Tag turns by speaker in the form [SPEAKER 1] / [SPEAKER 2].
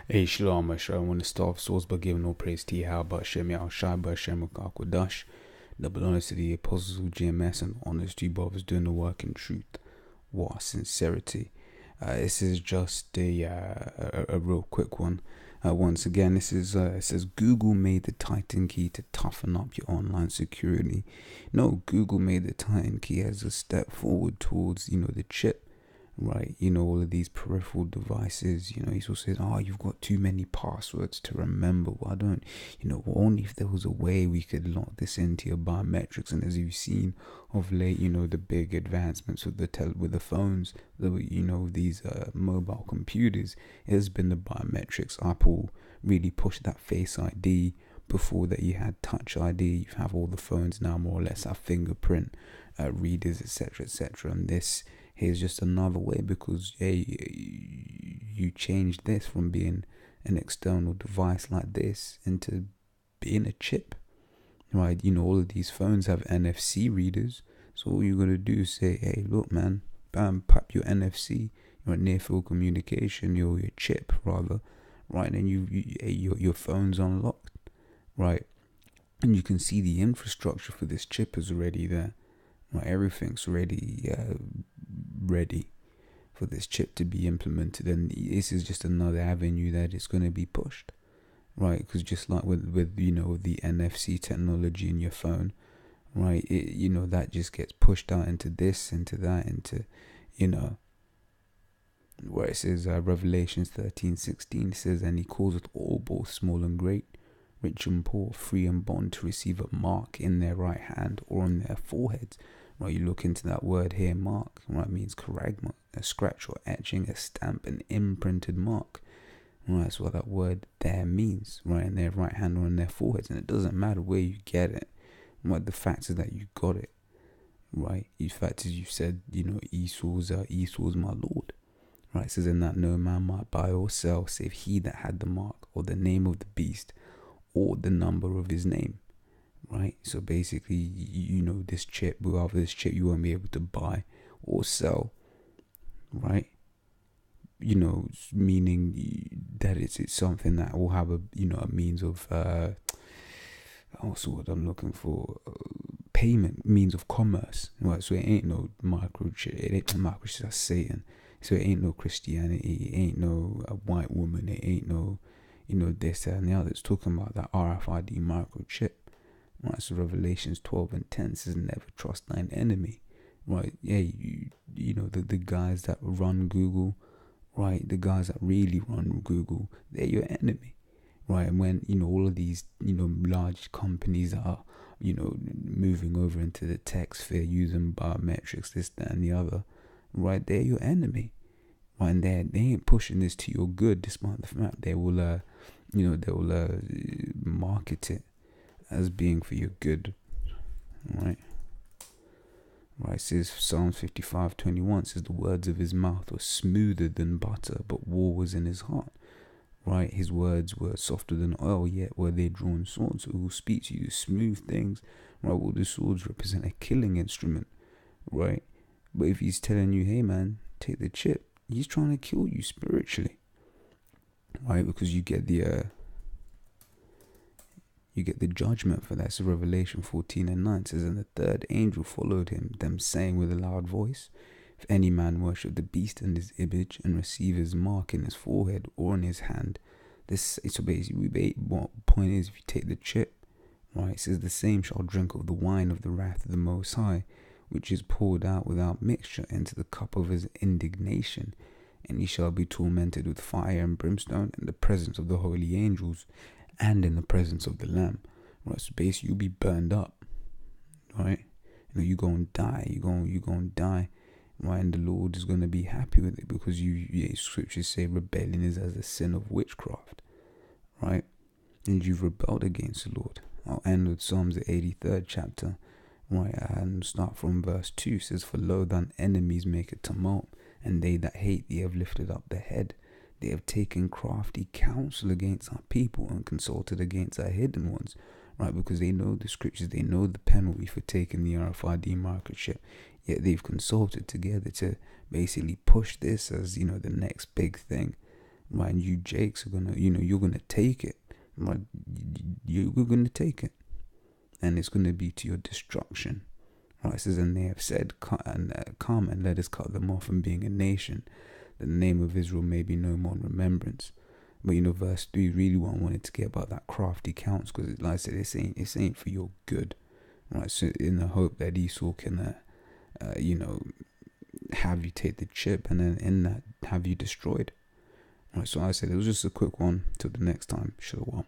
[SPEAKER 1] Hey Shalom, I want to start off source by giving all praise to Yahweh, Hashem, Yahushua, Hashem, Kodash, double honors to the apostles of GMS, and honors to you brothers doing the work in truth, war, sincerity. This is just a real quick one. Once again, this is it says Google made the Titan key to toughen up your online security. No, Google made the Titan key as a step forward towards the chip. Right, all of these peripheral devices, he also says, you've got too many passwords to remember. Well, I don't, only if there was a way we could lock this into your biometrics. And as you've seen of late, the big advancements with the phones, these mobile computers, it has been the biometrics. Apple really pushed that Face ID. Before that, you had Touch ID. You have all the phones now more or less have fingerprint readers, etc., etc. And this here's just another way, because you changed this from being an external device like this into being a chip, right? All of these phones have NFC readers, so all you gotta do is say, hey, look, man, bam, pop your NFC, your near field communication, your chip rather, right? And your phone's unlocked, right? And you can see the infrastructure for this chip is already there. Right, everything's ready for this chip to be implemented, and this is just another avenue that is going to be pushed, right? Because just like with the NFC technology in your phone, right? That just gets pushed out into this, into that, into where it says Revelations 13:16 says, and he causeth all, both small and great, rich and poor, free and bond, to receive a mark in their right hand or on their foreheads. Right, you look into that word here, mark, right, means charagma, a scratch or etching, a stamp, an imprinted mark. Right, that's what that word there means, right, in their right hand or on their foreheads. And it doesn't matter where you get it. Right, the fact is that you got it. Right, the fact is you said, Esau's my Lord. Right, it says, in that no man might buy or sell save he that had the mark, or the name of the beast, or the number of his name. Right, so basically, this chip, without this chip, you won't be able to buy or sell. Right, meaning that it's something that will have a means of also what I'm looking for, payment, means of commerce. Right, so it ain't no microchip. It ain't microchip. That's Satan. So it ain't no Christianity. It ain't no a white woman. It ain't no this, that, and the other. It's talking about that RFID microchip. Right, so Revelations 12:10 says, never trust thine enemy. Right, the guys that run Google, right, the guys that really run Google, they're your enemy. Right, and when all of these large companies are moving over into the tech sphere using biometrics, this, that, and the other, right, they're your enemy. Right, and they ain't pushing this to your good, despite the fact they will market it as being for your good. Right, it says Psalms 55:21 says, the words of his mouth were smoother than butter, but war was in his heart. Right, his words were softer than oil, yet were they drawn swords. So he will speak to you smooth things. Right, well, the swords represent a killing instrument. Right, but if he's telling you, hey man, take the chip, he's trying to kill you spiritually. Right, because you get the judgment for that. So Revelation 14:9 says, and the third angel followed him, them saying with a loud voice, if any man worship the beast and his image, and receive his mark in his forehead or in his hand, this, so basically, what point is, if you take the chip, right, it says, the same shall drink of the wine of the wrath of the Most High, which is poured out without mixture into the cup of his indignation, and he shall be tormented with fire and brimstone in the presence of the holy angels, and in the presence of the Lamb. Right, so basically you'll be burned up. Right, you're gonna die. You're gonna die. Right, and the Lord is gonna be happy with it, because scriptures say rebellion is as a sin of witchcraft. Right, and you've rebelled against the Lord. I'll end with Psalms the 83rd chapter. Right, and start from verse 2. It says, for lo, thine enemies make a tumult, and they that hate thee have lifted up their head. They have taken crafty counsel against our people, and consulted against our hidden ones. Right, because they know the scriptures, they know the penalty for taking the RFID microchip, yet they've consulted together to basically push this as the next big thing. right? And you Jakes are gonna, you're gonna take it, right? You're gonna take it, and it's gonna be to your destruction, right? It says, and they have said, come and let us cut them off from being a nation, that the name of Israel may be no more in remembrance. But verse 3, really what I wanted to get about that crafty counts, because like I said, it ain't for your good, right? So in the hope that Esau can, have you take the chip, and then in that have you destroyed. Right, so I said it was just a quick one. Till the next time, shalom.